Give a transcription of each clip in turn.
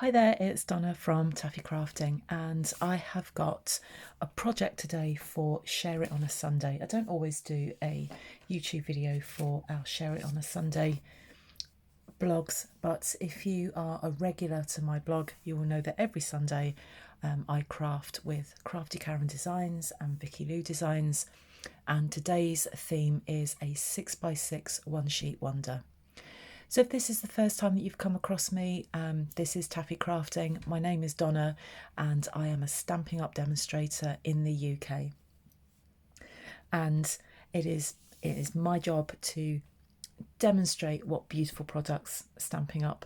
Hi there, it's Donna from Taffy Crafting, and I have got a project today for Share It on a Sunday. I don't always do a YouTube video for our Share It on a Sunday blogs, but if you are a regular to my blog, you will know that every Sunday I craft with Crafty Karen Designs and Vicky Lou Designs, and today's theme is a 6x6 one sheet wonder. So if this is the first time that you've come across me, this is Taffy Crafting. My name is Donna and I am a Stampin' Up demonstrator in the UK. And it is my job to demonstrate what beautiful products Stampin' Up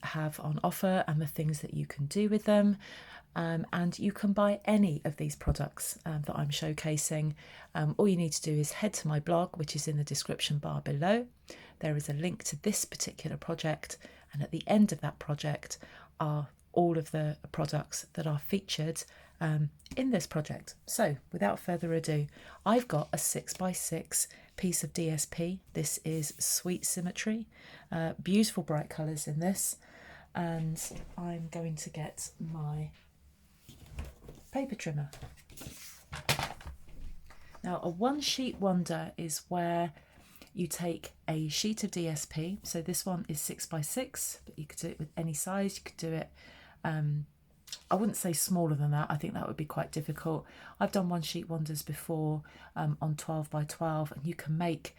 have on offer and the things that you can do with them. And you can buy any of these products that I'm showcasing. All you need to do is head to my blog, which is in the description bar below. There is a link to this particular project, and at the end of that project are all of the products that are featured in this project. So without further ado, I've got a 6x6 piece of DSP. This is Sweet Symmetry, beautiful bright colours in this, and I'm going to get my paper trimmer. Now, a one sheet wonder is where you take a sheet of DSP. So this one is 6x6, but you could do it with any size. You could do it, I wouldn't say smaller than that. I think that would be quite difficult. I've done one sheet wonders before on 12x12, and you can make,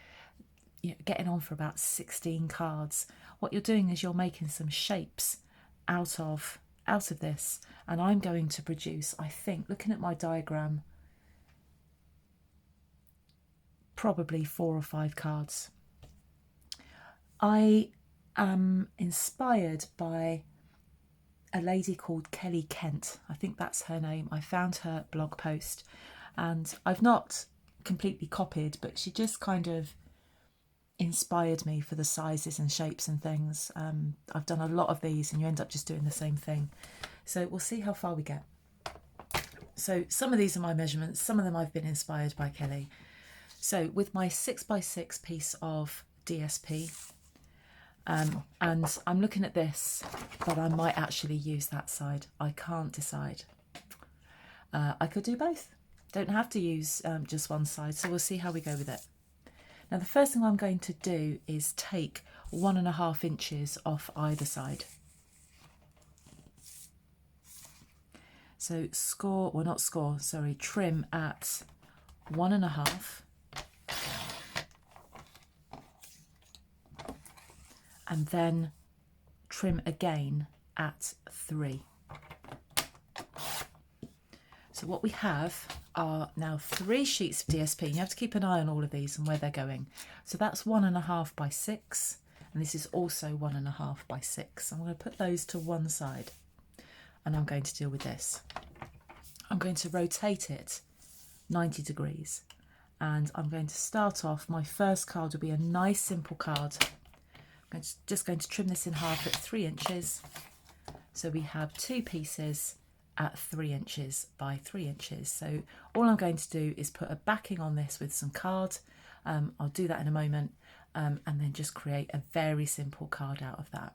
getting on for about 16 cards. What you're doing is you're making some shapes out of this, and I'm going to produce, I think, looking at my diagram, probably 4 or 5 cards. I am inspired by a lady called Kelly Kent. I think that's her name. I found her blog post and I've not completely copied, but she just kind of inspired me for the sizes and shapes and things. I've done a lot of these and you end up just doing the same thing. So we'll see how far we get. So some of these are my measurements, some of them I've been inspired by Kelly. So with my 6x6 piece of DSP, and I'm looking at this, but I might actually use that side. I can't decide. I could do both. Don't have to use just one side, so we'll see how we go with it. Now the first thing I'm going to do is take 1.5 inches off either side. So trim at 1.5. And then trim again at 3. So what we have are now 3 sheets of DSP. You have to keep an eye on all of these and where they're going. So that's 1.5 by 6, and this is also 1.5 by 6. I'm going to put those to one side, and I'm going to deal with this. I'm going to rotate it 90 degrees, and I'm going to start off. My first card will be a nice simple card. I'm just going to trim this in half at 3 inches. So we have 2 pieces at 3 inches by 3 inches. So all I'm going to do is put a backing on this with some card. I'll do that in a moment, and then just create a very simple card out of that.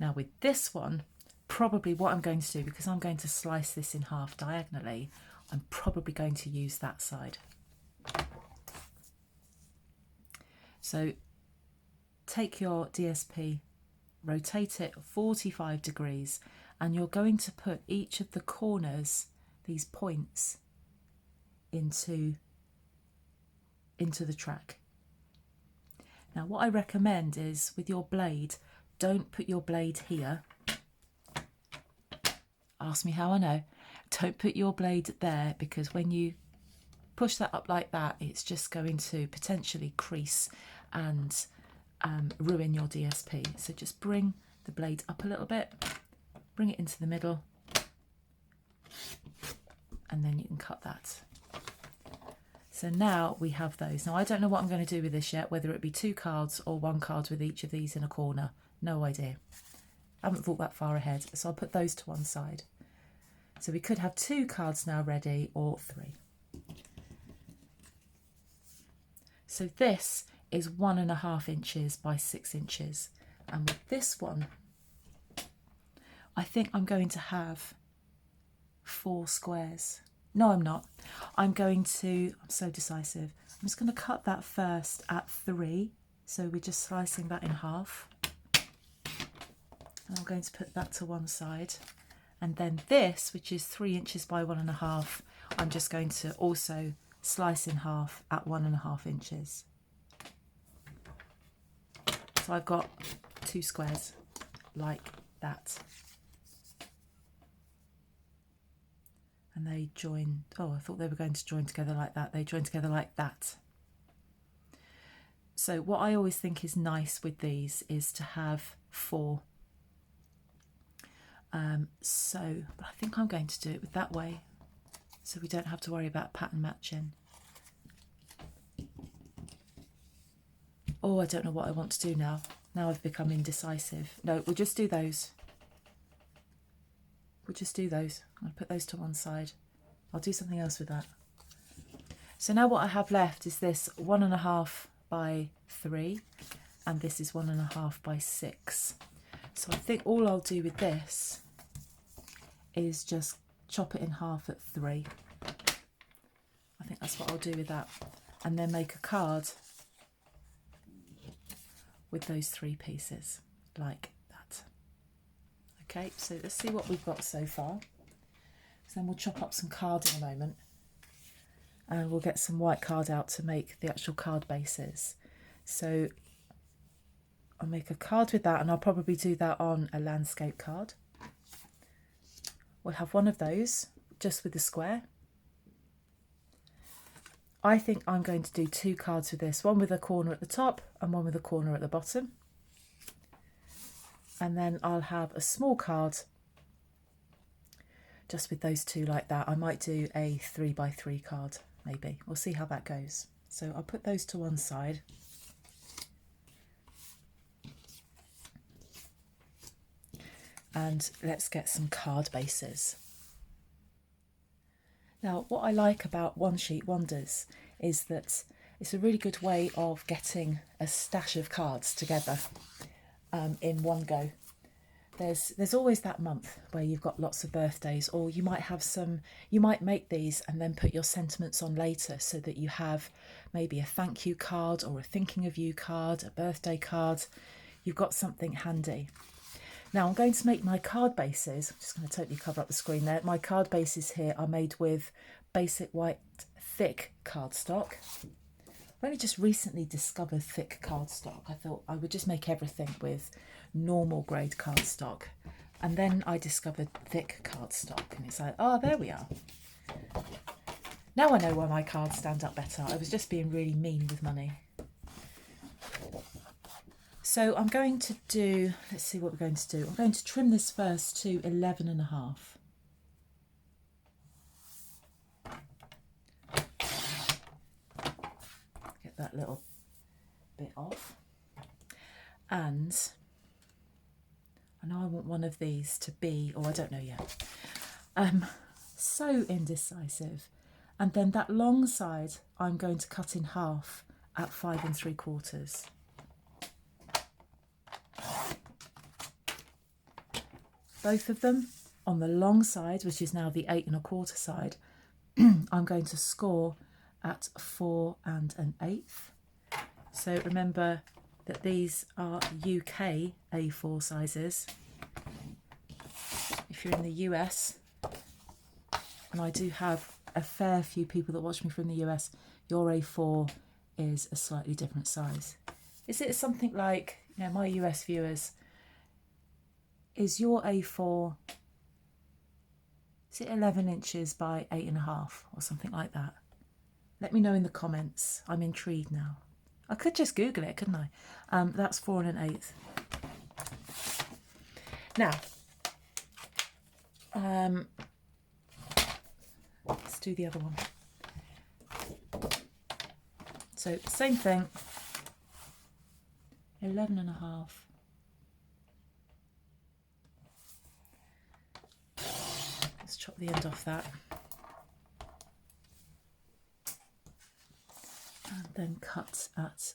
Now with this one, probably what I'm going to do, because I'm going to slice this in half diagonally, I'm probably going to use that side. So take your DSP, rotate it 45 degrees, and you're going to put each of the corners, these points, into the track. Now what I recommend is, with your blade, don't put your blade here. Ask me how I know. Don't put your blade there, because when you push that up like that, it's just going to potentially crease and ruin your DSP. So just bring the blade up a little bit, bring it into the middle, and then you can cut that. So now we have those. Now I don't know what I'm going to do with this yet, whether it be 2 cards or 1 card with each of these in a corner. No idea. I haven't thought that far ahead, so I'll put those to one side. So we could have 2 cards now ready, or 3. So this is 1.5 inches by 6 inches, and with this one I think I'm going to have 4 squares. No, I'm not. I'm so decisive. I'm just going to cut that first at 3. So we're just slicing that in half. And I'm going to put that to one side. And then this, which is 3 inches by 1.5, I'm just going to also slice in half at 1.5 inches. So I've got 2 squares like that. And they join, oh, I thought they were going to join together like that. They join together like that. So what I always think is nice with these is to have 4. But I think I'm going to do it with that way, so we don't have to worry about pattern matching. Oh, I don't know what I want to do now. Now I've become indecisive. No, we'll just do those. We'll just do those. I'll put those to one side. I'll do something else with that. So now what I have left is this 1.5 by 3, and this is 1.5 by 6. So I think all I'll do with this is just chop it in half at 3. I think that's what I'll do with that. And then make a card with those 3 pieces, like that. Okay, so let's see what we've got so far. So then we'll chop up some card in a moment. And we'll get some white card out to make the actual card bases. So I'll make a card with that, and I'll probably do that on a landscape card. We'll have one of those just with the square. I think I'm going to do 2 cards with this, one with a corner at the top and one with a corner at the bottom. And then I'll have a small card just with those 2 like that. I might do a 3 by 3 card, maybe. We'll see how that goes. So I'll put those to one side. And let's get some card bases. Now, what I like about One Sheet Wonders is that it's a really good way of getting a stash of cards together in one go. There's always that month where you've got lots of birthdays, or you might have some, you might make these and then put your sentiments on later, so that you have maybe a thank you card or a thinking of you card, a birthday card. You've got something handy. Now I'm going to make my card bases. I'm just going to totally cover up the screen there. My card bases here are made with basic white thick cardstock. I've only just recently discovered thick cardstock. I thought I would just make everything with normal grade cardstock. And then I discovered thick cardstock, and it's like, oh, there we are. Now I know why my cards stand up better. I was just being really mean with money. So I'm going to do, let's see what we're going to do. I'm going to trim this first to 11.5. Get that little bit off. And I know I want one of these to be, or I don't know yet. So indecisive. And then that long side I'm going to cut in half at 5 3/4. Both of them on the long side, which is now the 8 1/4 side, I'm going to score at 4 1/8. So remember that these are UK A4 sizes. If you're in the US, and I do have a fair few people that watch me from the US, your A4 is a slightly different size. Is it something like, you know, my US viewers, is your A4, is it 11 inches by 8.5 or something like that? Let me know in the comments. I'm intrigued now. I could just Google it, couldn't I? That's 4 1/8. Now, let's do the other one. So same thing, 11.5. Let's chop the end off that. And then cut at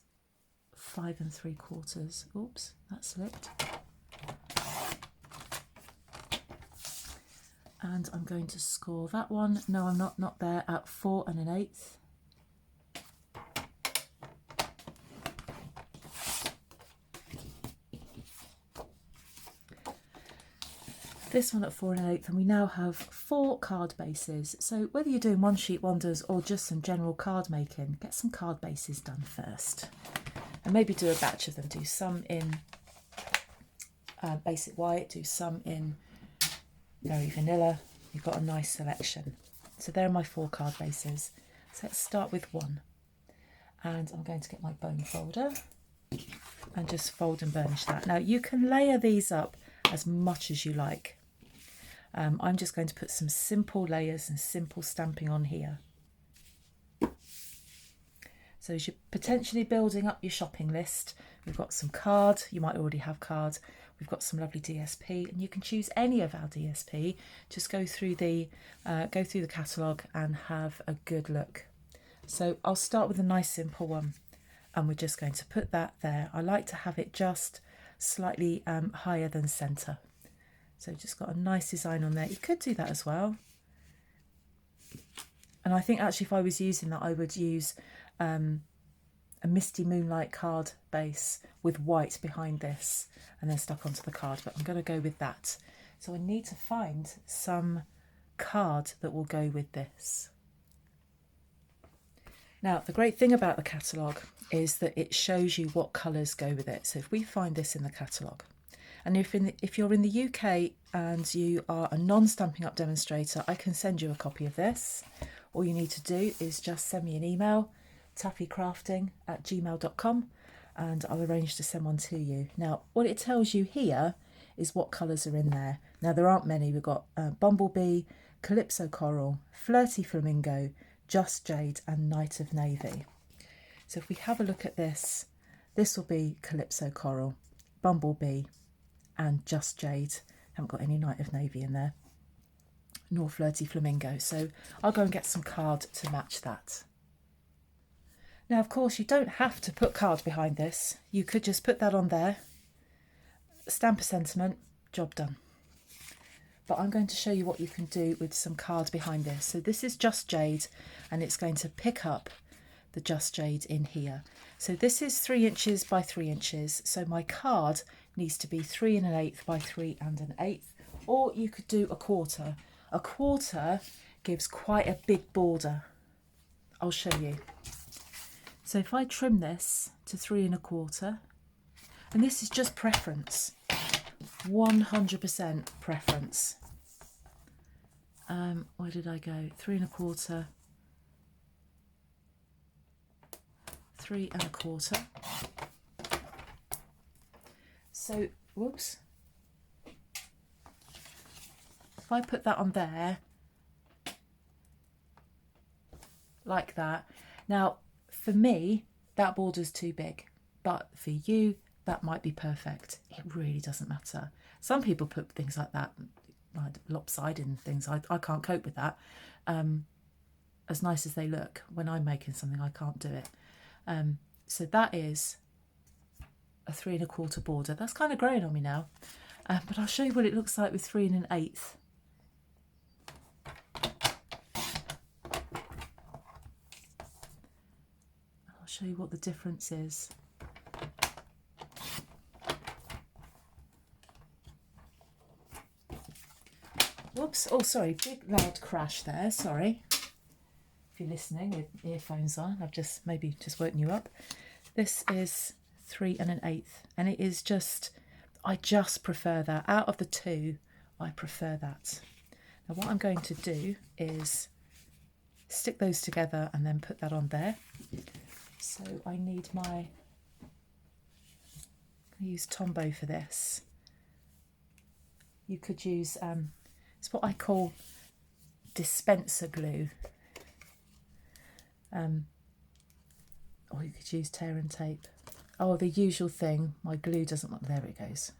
5 3/4. Oops, that slipped. And I'm going to score that one. No, I'm not there, at 4 1/8. This one at 4 1/8, and we now have 4 card bases. So whether you're doing one sheet wonders or just some general card making, get some card bases done first. And maybe do a batch of them. Do some in basic white, do some in very vanilla. You've got a nice selection. So there are my 4 card bases. So let's start with one. And I'm going to get my bone folder and just fold and burnish that. Now you can layer these up as much as you like. I'm just going to put some simple layers and simple stamping on here. So as you're potentially building up your shopping list, we've got some card, you might already have card, we've got some lovely DSP, and you can choose any of our DSP. Just go through the catalogue and have a good look. So I'll start with a nice simple one, and we're just going to put that there. I like to have it just slightly higher than centre. So just got a nice design on there. You could do that as well. And I think actually if I was using that, I would use a Misty Moonlight card base with white behind this and then stuck onto the card, but I'm going to go with that. So I need to find some card that will go with this. Now, the great thing about the catalogue is that it shows you what colours go with it. So if we find this in the catalogue, and if you're in the UK and you are a non-Stampin' Up demonstrator, I can send you a copy of this. All you need to do is just send me an email, taffycrafting@gmail.com, and I'll arrange to send one to you. Now, what it tells you here is what colours are in there. Now, there aren't many. We've got Bumblebee, Calypso Coral, Flirty Flamingo, Just Jade, and Night of Navy. So if we have a look at this, this will be Calypso Coral, Bumblebee, and Just Jade. Haven't got any Night of Navy in there, nor Flirty Flamingo. So I'll go and get some card to match that. Now, of course, you don't have to put card behind this. You could just put that on there, stamp a sentiment, job done. But I'm going to show you what you can do with some card behind this. So this is Just Jade, and it's going to pick up the Just Jade in here. So this is 3 inches by 3 inches. So my card needs to be 3 1/8 by 3 1/8, or you could do a quarter. A quarter gives quite a big border. I'll show you. So if I trim this to 3 1/4, and this is just preference, 100% preference. Where did I go? 3 1/4, 3 1/4. So, whoops. If I put that on there, like that. Now, for me, that border's too big, but for you, that might be perfect. It really doesn't matter. Some people put things like that, like lopsided and things. I can't cope with that. As nice as they look, when I'm making something, I can't do it. So that is a 3 1/4 border. That's kind of growing on me now, but I'll show you what it looks like with 3 1/8. I'll show you what the difference is. Whoops, oh sorry, big loud crash there, sorry. If you're listening with earphones on, I've just maybe just woken you up. This is 3 1/8, and it is just, I just prefer that. Out of the two, I prefer that. Now what I'm going to do is stick those together and then put that on there. So I need I use Tombow for this. You could use, it's what I call dispenser glue. Or you could use tear and tape. Oh, the usual thing. My glue doesn't want, there it goes.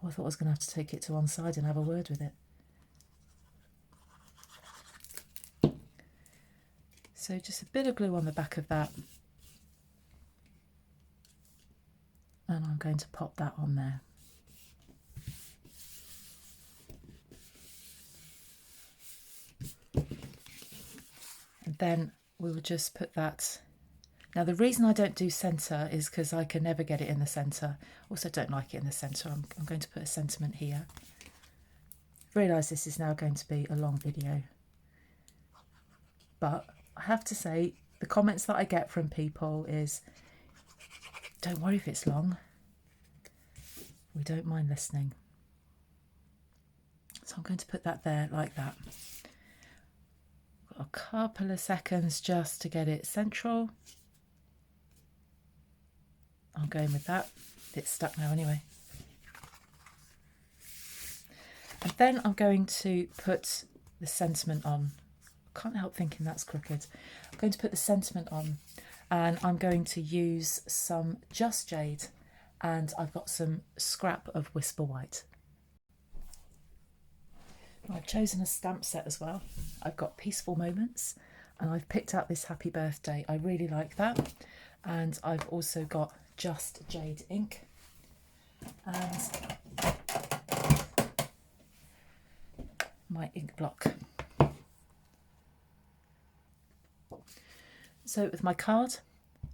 Oh, I thought I was going to have to take it to one side and have a word with it. So just a bit of glue on the back of that. And I'm going to pop that on there. And then we will just put that. Now the reason I don't do centre is because I can never get it in the centre. Also don't like it in the centre. I'm going to put a sentiment here. Realise this is now going to be a long video. But I have to say, the comments that I get from people is, don't worry if it's long. We don't mind listening. So I'm going to put that there like that. Got a couple of seconds just to get it central. I'm going with that. It's stuck now anyway. And then I'm going to put the sentiment on. Can't help thinking that's crooked. I'm going to put the sentiment on, and I'm going to use some Just Jade, and I've got some scrap of Whisper White. I've chosen a stamp set as well. I've got Peaceful Moments, and I've picked out this Happy Birthday. I really like that. And I've also got Just Jade ink, and my ink block. So with my card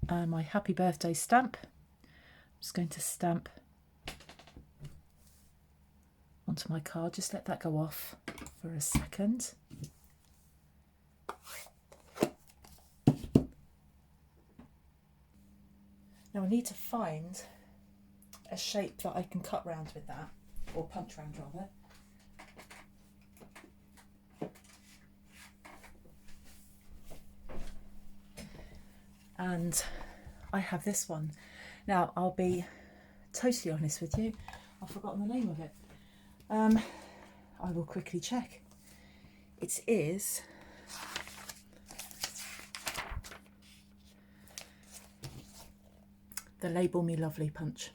and my Happy Birthday stamp, I'm just going to stamp onto my card. Just let that go off for a second. Now I need to find a shape that I can cut round with that, or punch round rather. And I have this one. Now I'll be totally honest with you, I've forgotten the name of it. I will quickly check. It is the Label Me Lovely punch.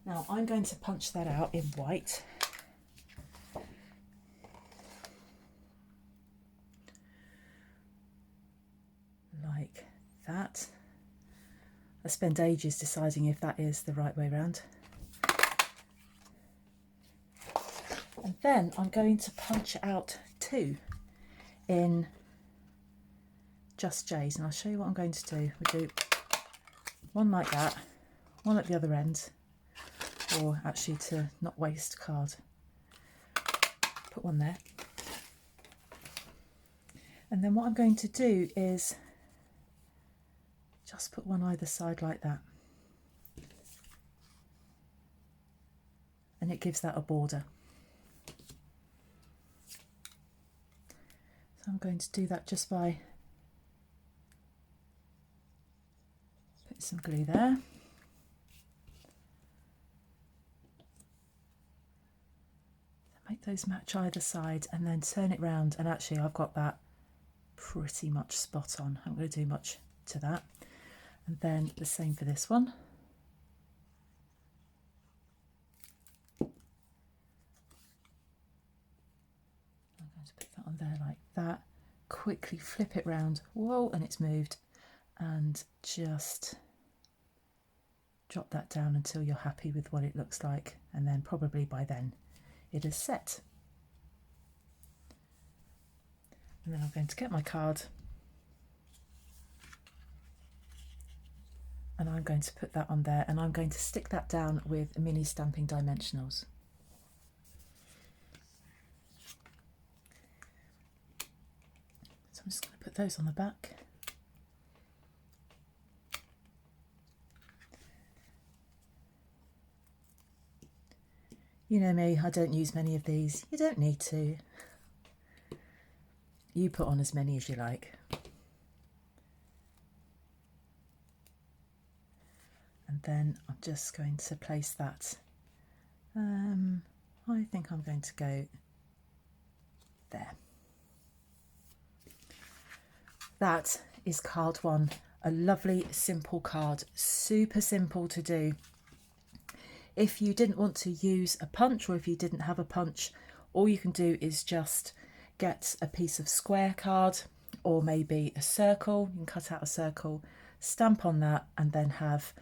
Now I'm going to punch that out in white. Like that. I spend ages deciding if that is the right way round. And then I'm going to punch out two in Just Jade, and I'll show you what I'm going to do. We'll do one like that, one at the other end, or actually to not waste card, put one there. And then what I'm going to do is just put one either side like that. And it gives that a border. So I'm going to do that just by putting some glue there. Make those match either side and then turn it round, and actually I've got that pretty much spot on. I'm not going to do much to that. And then the same for this one. I'm going to put that on there like that. Quickly flip it round. Whoa, and it's moved. And just drop that down until you're happy with what it looks like. And then probably by then it is set. And then I'm going to get my card and I'm going to put that on there, and I'm going to stick that down with mini stamping dimensionals. So I'm just going to put those on the back. You know me, I don't use many of these. You don't need to. You put on as many as you like. And then I'm just going to place that. I think I'm going to go there. That is card one. A lovely, simple card. Super simple to do. If you didn't want to use a punch, or if you didn't have a punch, all you can do is just get a piece of square card or maybe a circle. You can cut out a circle, stamp on that, and then have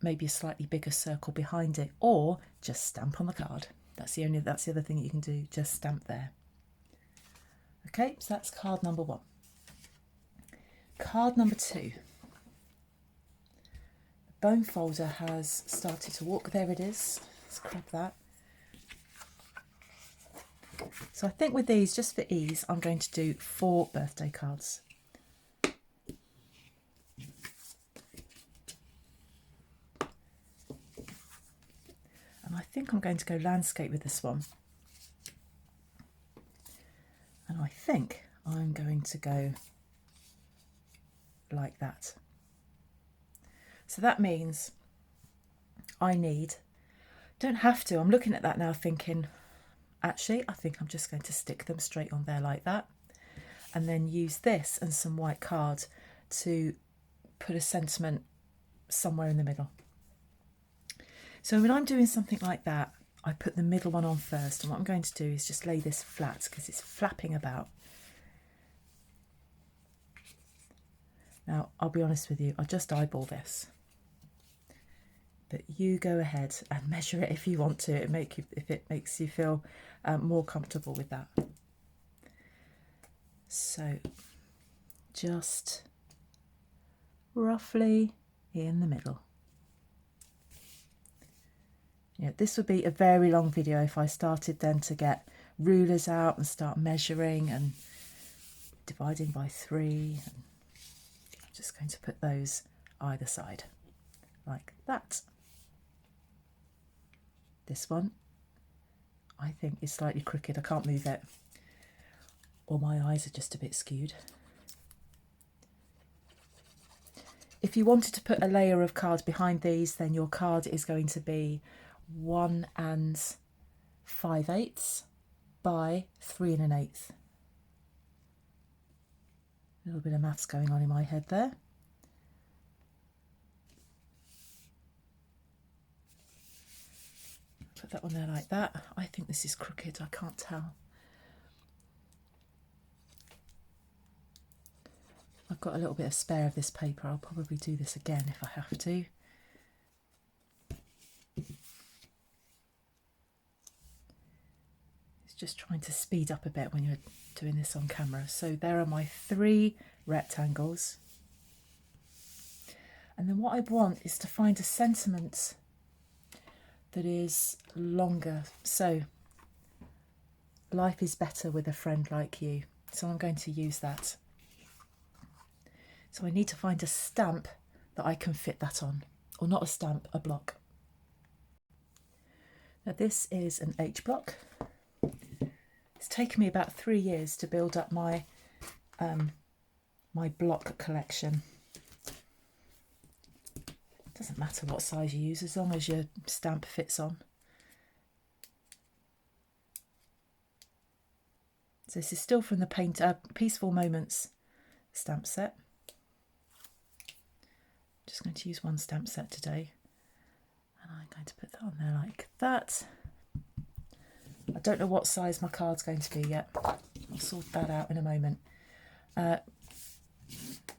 maybe a slightly bigger circle behind it, or just stamp on the card. That's the other thing that you can do, just stamp there. Okay, so that's card number 1. Card number 2. The bone folder has started to walk. There it is. Let's grab that. So I think with these, just for ease, I'm going to do 4 birthday cards. And I think I'm going to go landscape with this one. And I think I'm going to go like that. So that means I don't have to, I'm looking at that now thinking, actually, I think I'm just going to stick them straight on there like that. And then use this and some white card to put a sentiment somewhere in the middle. So when I'm doing something like that, I put the middle one on first. And what I'm going to do is just lay this flat because it's flapping about. Now, I'll be honest with you, I just eyeball this. But you go ahead and measure it if you want to, if it makes you feel more comfortable with that. So, just roughly in the middle. Yeah, this would be a very long video if I started then to get rulers out and start measuring and dividing by 3. I'm just going to put those either side like that. This one, I think, is slightly crooked. I can't move it. Or my eyes are just a bit skewed. If you wanted to put a layer of cards behind these, then your card is going to be 1 5/8 by 3 1/8. A little bit of maths going on in my head there. Put that one there like that. I think this is crooked, I can't tell. I've got a little bit of spare of this paper. I'll probably do this again if I have to. It's just trying to speed up a bit when you're doing this on camera. So there are my 3 rectangles. And then what I want is to find a sentiment that is longer. So life is better with a friend like you. So I'm going to use that. So I need to find a stamp that I can fit that on. Or not a stamp, a block. Now this is an H block. It's taken me about 3 years to build up my my block collection. Doesn't matter what size you use as long as your stamp fits on. So this is still from the Peaceful Moments stamp set. Just going to use 1 stamp set today. And I'm going to put that on there like that. I don't know what size my card's going to be yet. I'll sort that out in a moment.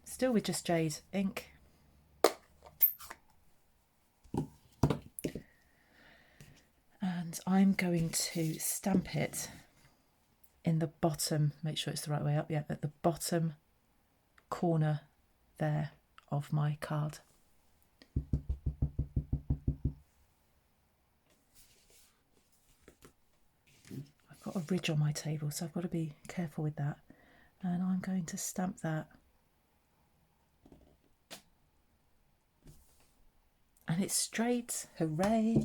Still with just jade ink. And I'm going to stamp it in the bottom, make sure it's the right way up, yeah, at the bottom corner there of my card. I've got a ridge on my table, so I've got to be careful with that. And I'm going to stamp that. And it's straight, hooray!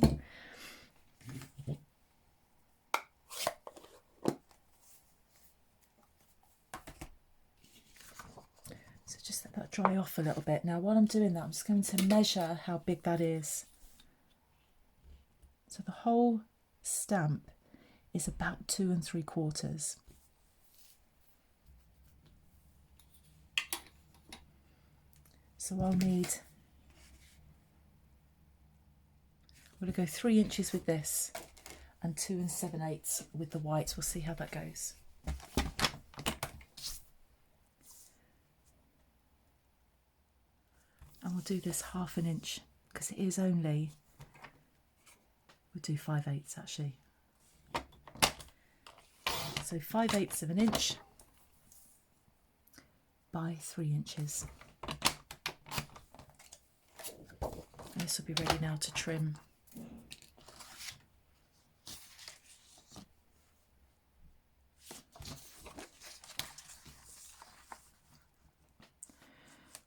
So just let that dry off a little bit. Now while I'm doing that, I'm just going to measure how big that is. So the whole stamp is about 2 3/4. So I'll need, I'm going to go 3 inches with this and 2 7/8 with the white. We'll see how that goes. And we'll do this 1/2 inch because it is only, we'll do 5/8 actually. So 5/8 of an inch, by 3 inches. And this will be ready now to trim.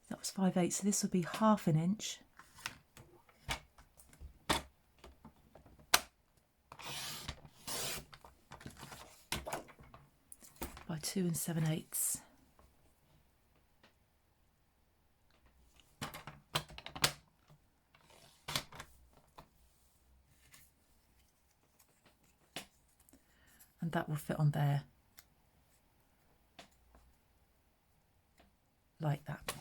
That was 5/8, so this will be 1/2 inch. By 2 7/8. And that will fit on there like that.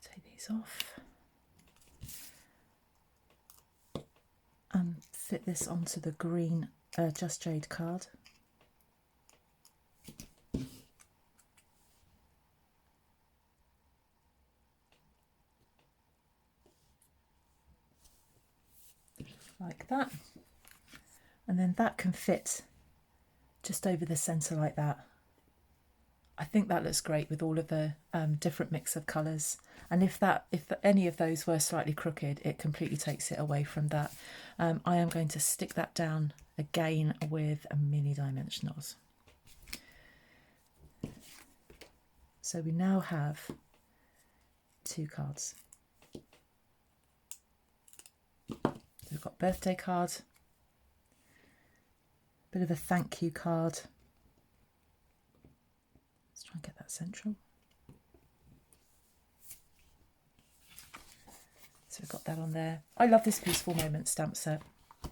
Take these off and fit this onto the green Just Jade card. Like that, and then that can fit just over the centre like that. I think that looks great with all of the different mix of colours, and if any of those were slightly crooked, it completely takes it away from that. I am going to stick that down again with a mini dimensionals. So we now have 2 cards. So we've got birthday card, bit of a thank you card. Let's try and get that central. So we've got that on there. I love this Peaceful Moment stamp set.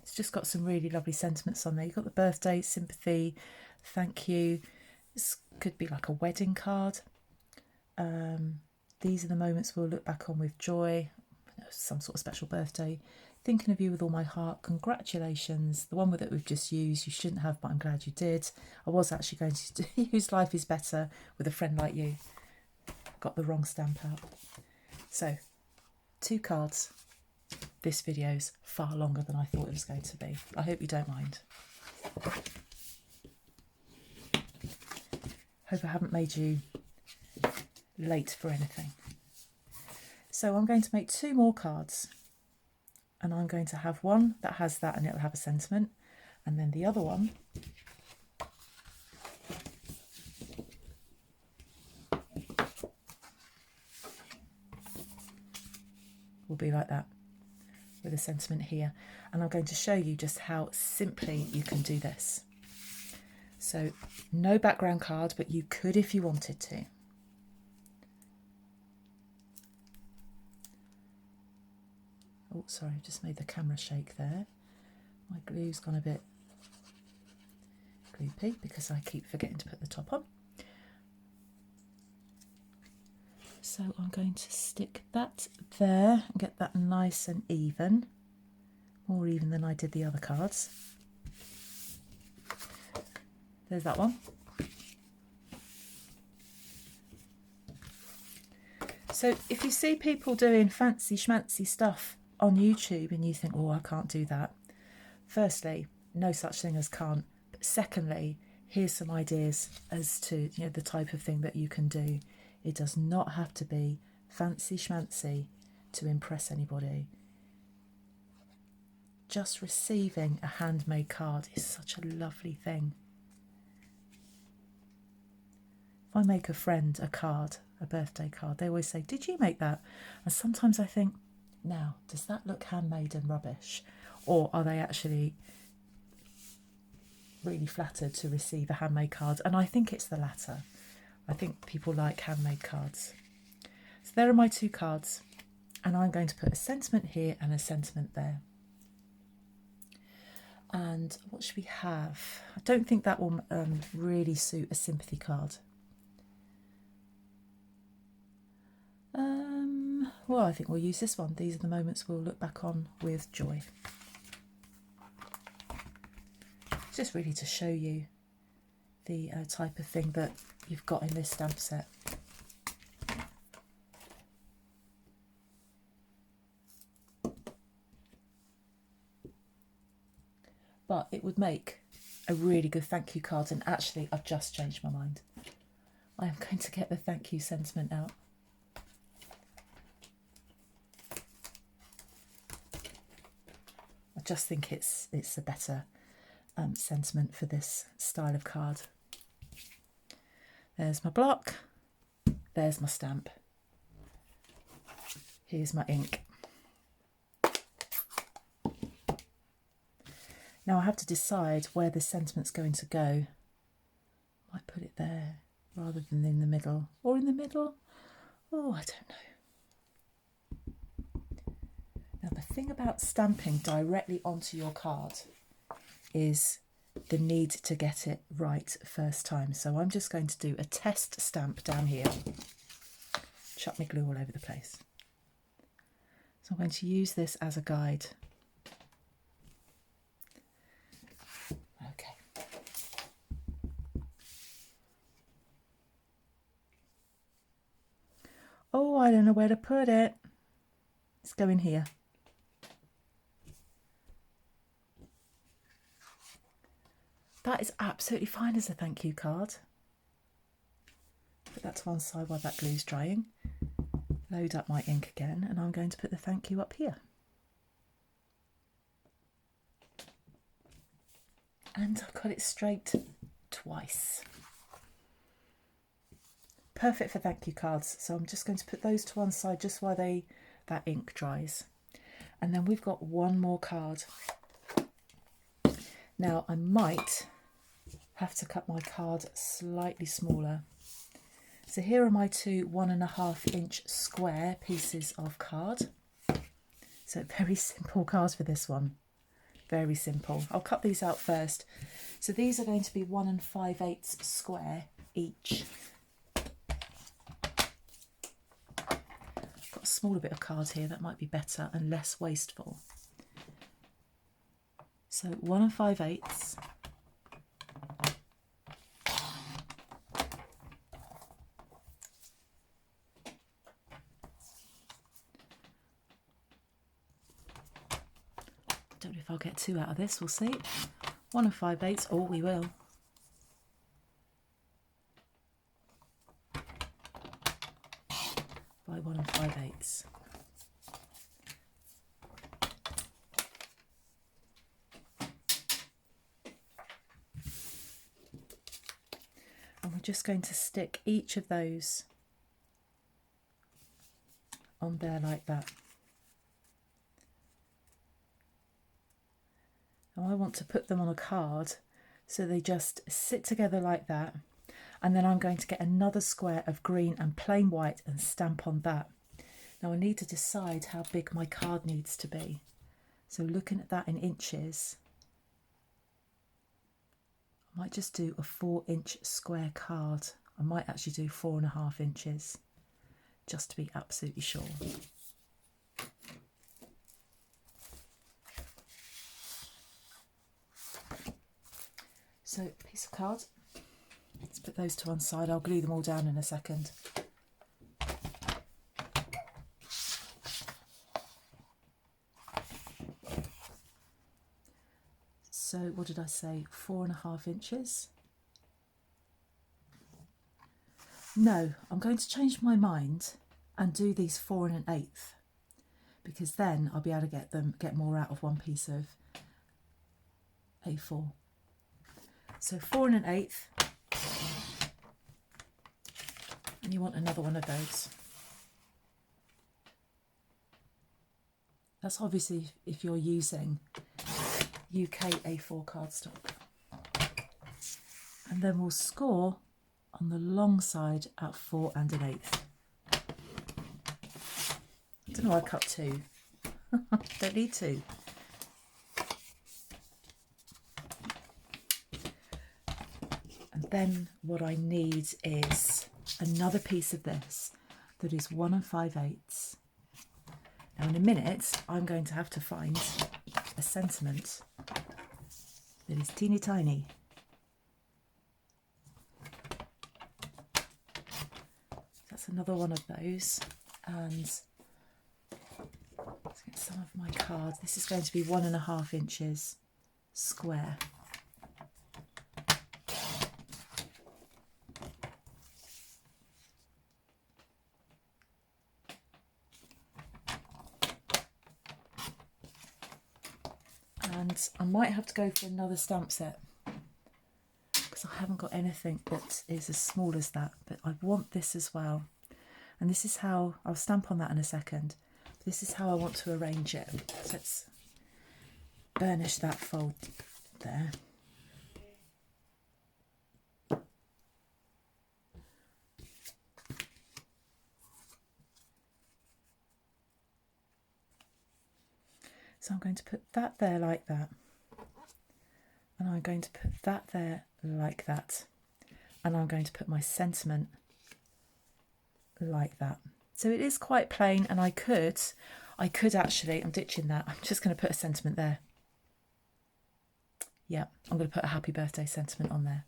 It's just got some really lovely sentiments on there. You've got the birthday, sympathy, thank you. This could be like a wedding card. These are the moments we'll look back on with joy. Some sort of special birthday. Thinking of you with all my heart. Congratulations. The one that we've just used, you shouldn't have, but I'm glad you did. I was actually going to use Life is Better with a friend like you. Got the wrong stamp out. So, 2 cards. This video's far longer than I thought it was going to be. I hope you don't mind. Hope I haven't made you late for anything. So I'm going to make 2 more cards. And I'm going to have one that has that and it'll have a sentiment. And then the other one will be like that with a sentiment here. And I'm going to show you just how simply you can do this. So no background card, but you could if you wanted to. Oh, sorry, I've just made the camera shake there. My glue's gone a bit gloopy because I keep forgetting to put the top on. So I'm going to stick that there and get that nice and even. More even than I did the other cards. There's that one. So if you see people doing fancy schmancy stuff on YouTube and you think, oh, I can't do that. Firstly, no such thing as can't. But secondly, here's some ideas as to the type of thing that you can do. It does not have to be fancy schmancy to impress anybody. Just receiving a handmade card is such a lovely thing. If I make a friend a card, a birthday card, they always say, did you make that? And sometimes I think, now, does that look handmade and rubbish? Or are they actually really flattered to receive a handmade card? And I think it's the latter. I think people like handmade cards. So there are my 2 cards. And I'm going to put a sentiment here and a sentiment there. And what should we have? I don't think that will really suit a sympathy card. Well, I think we'll use this one. These are the moments we'll look back on with joy. Just really to show you the type of thing that you've got in this stamp set. but it would make a really good thank you card. And actually, I've just changed my mind. I am going to get the thank you sentiment out. I just think it's a better sentiment for this style of card. There's my block. There's my stamp. Here's my ink. Now I have to decide where the sentiment's going to go. Might put it there rather than in the middle. Or in the middle? Oh, I don't know. Now the thing about stamping directly onto your card is the need to get it right first time. So I'm just going to do a test stamp down here. Chuck my glue all over the place. So I'm going to use this as a guide. Okay. Oh, I don't know where to put it. Let's go in here. That is absolutely fine as a thank you card. Put that to one side while that glue's drying. Load up my ink again, and I'm going to put the thank you up here. And I've got it straight twice. Perfect for thank you cards. So I'm just going to put those to one side just while that ink dries. And then we've got one more card. Now I might have to cut my card slightly smaller. So here are my two 1.5 inch square pieces of card. So very simple cards for this one. Very simple. I'll cut these out first. So these are going to be 1 5/8 square each. I've got a smaller bit of card here that might be better and less wasteful. So 1 5/8. Don't know if I'll get 2 out of this, we'll see. 1 5/8, oh we will. By 1 5/8. And we're just going to stick each of those on there like that. Now I want to put them on a card so they just sit together like that, and then I'm going to get another square of green and plain white and stamp on that. Now I need to decide how big my card needs to be. So looking at that in inches, I might just do a 4-inch square card. I might actually do 4.5 inches just to be absolutely sure. So piece of card, let's put those to one side. I'll glue them all down in a second. So what did I say, 4.5 inches? No, I'm going to change my mind and do these 4 1/8, because then I'll be able to get more out of one piece of A4. So 4 1/8, and you want another one of those. That's obviously if you're using UK A4 cardstock. And then we'll score on the long side at 4 1/8. I don't know why I cut 2. Don't need 2. And then what I need is another piece of this that is 1 5/8. Now in a minute I'm going to have to find a sentiment that is teeny tiny. That's another one of those, and let's get some of my cards. This is going to be 1.5 inches square. And I might have to go for another stamp set because I haven't got anything that is as small as that, but I want this as well. And this is how, I'll stamp on that in a second. This is how I want to arrange it. So let's burnish that fold there. So I'm going to put that there like that. And I'm going to put that there like that. And I'm going to put my sentiment like that. So it is quite plain, and I could actually, I'm ditching that. I'm just going to put a sentiment there. Yeah, I'm going to put a happy birthday sentiment on there.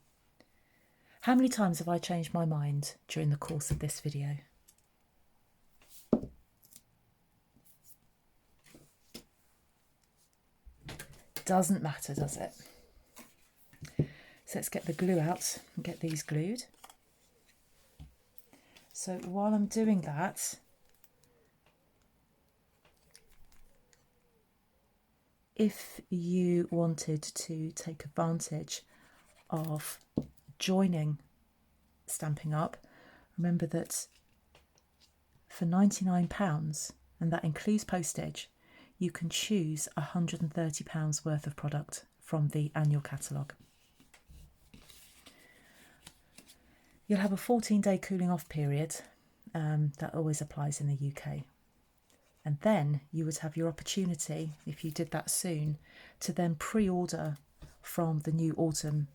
How many times have I changed my mind during the course of this video? Doesn't matter, does it? So let's get the glue out and get these glued. So while I'm doing that, if you wanted to take advantage of joining Stampin' Up, remember that for £99, and that includes postage, you can choose £130 worth of product from the annual catalogue. You'll have a 14-day cooling off period. That always applies in the UK. And then you would have your opportunity, if you did that soon, to then pre-order from the new autumn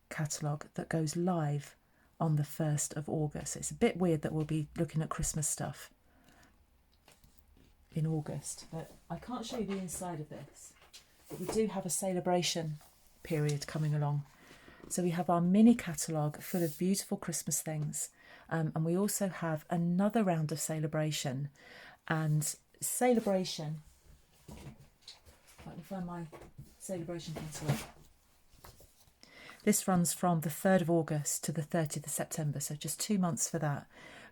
catalogue that goes live on the 1st of August. It's a bit weird that we'll be looking at Christmas stuff in August, but I can't show you the inside of this. But we do have a celebration period coming along. So we have our mini catalogue full of beautiful Christmas things, and we also have another round of celebration. And celebration, if I can find my celebration catalogue. This runs from the 3rd of August to the 30th of September, so just 2 months for that.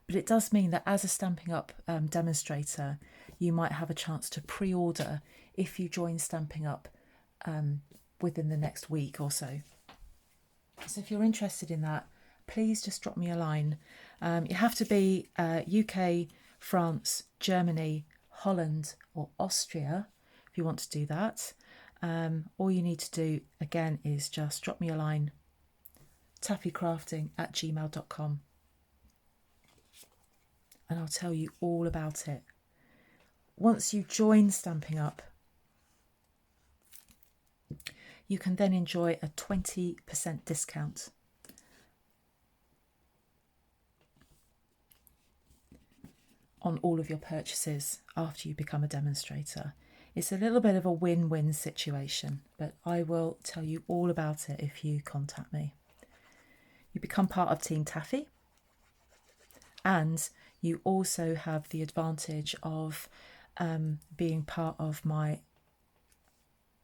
But it does mean that as a Stampin' Up demonstrator, you might have a chance to pre-order if you join Stampin' Up within the next week or so. So if you're interested in that, please just drop me a line. You have to be UK, France, Germany, Holland or Austria if you want to do that. All you need to do, again, is just drop me a line, taffycrafting@gmail.com, and I'll tell you all about it. Once you join Stampin' Up, you can then enjoy a 20% discount on all of your purchases after you become a demonstrator. It's a little bit of a win-win situation, but I will tell you all about it if you contact me. You become part of Team Taffy, and you also have the advantage of being part of my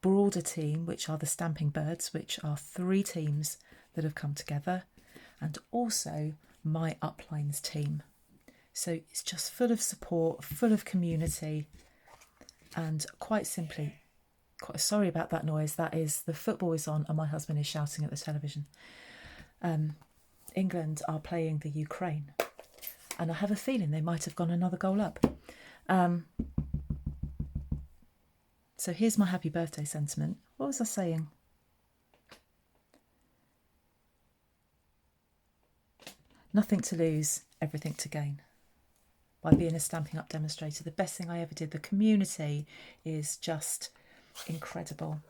broader team, which are the Stamping Birds, which are 3 teams that have come together, and also my Uplines team. So it's just full of support, full of community, and quite simply, quite sorry about that noise, that is the football is on and my husband is shouting at the television. England are playing the Ukraine, and I have a feeling they might have gone another goal up. So here's my happy birthday sentiment. What was I saying? Nothing to lose, everything to gain. By being a Stampin' Up demonstrator, the best thing I ever did. The community is just incredible.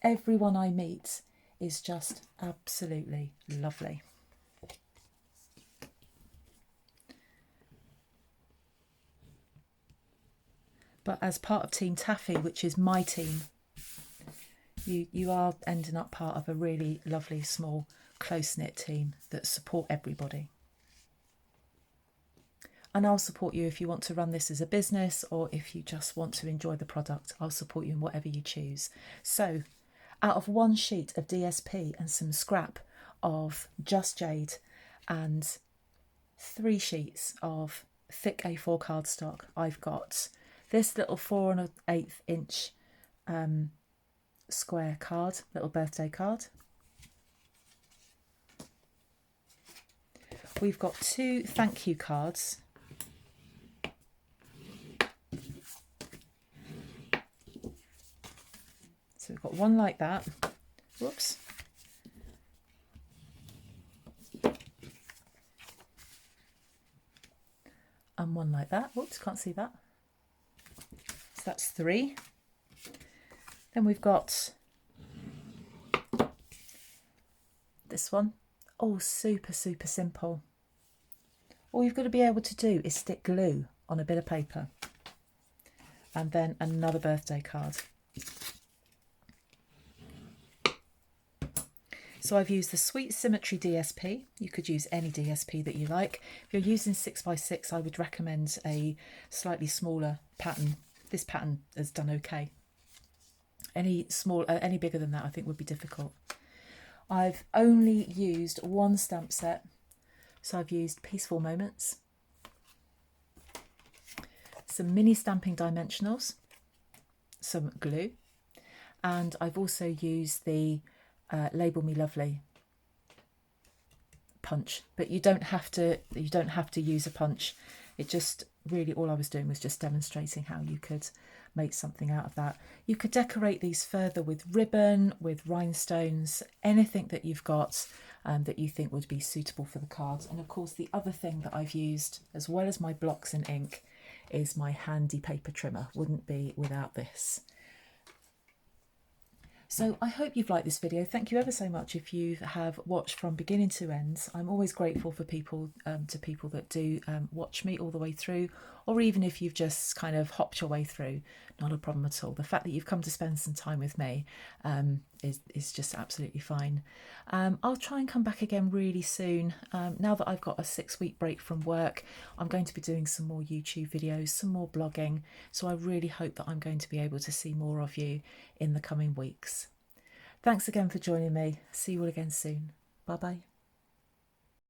Everyone I meet is just absolutely lovely. But as part of Team Taffy, which is my team, you are ending up part of a really lovely, small, close-knit team that support everybody. And I'll support you if you want to run this as a business, or if you just want to enjoy the product. I'll support you in whatever you choose. So out of 1 sheet of DSP and some scrap of Just Jade and 3 sheets of thick A4 cardstock, I've got this little 4 1/8 inch square card, little birthday card. We've got 2 thank you cards. So we've got one like that. Whoops. And one like that. Whoops, can't see that. So that's 3. Then we've got this one. Oh, super, super simple. All you've got to be able to do is stick glue on a bit of paper. And then another birthday card. So I've used the Sweet Symmetry DSP. You could use any DSP that you like. If you're using 6x6, I would recommend a slightly smaller pattern. This pattern has done okay. Any bigger than that I think would be difficult. I've only used 1 stamp set. So I've used Peaceful Moments, some mini stamping dimensionals, some glue, and I've also used the Label Me Lovely punch. But you don't have to use a punch. It just really, all I was doing was just demonstrating how you could make something out of that. You could decorate these further with ribbon, with rhinestones, anything that you've got that you think would be suitable for the cards. And of course, the other thing that I've used, as well as my blocks and ink, is my handy paper trimmer. Wouldn't be without this. So I hope you've liked this video. Thank you ever so much if you have watched from beginning to end. I'm always grateful for people that do watch me all the way through, or even if you've just kind of hopped your way through, not a problem at all. The fact that you've come to spend some time with me is just absolutely fine. I'll try and come back again really soon. Now that I've got a 6-week break from work, I'm going to be doing some more YouTube videos, some more blogging. So I really hope that I'm going to be able to see more of you in the coming weeks. Thanks again for joining me. See you all again soon. Bye bye.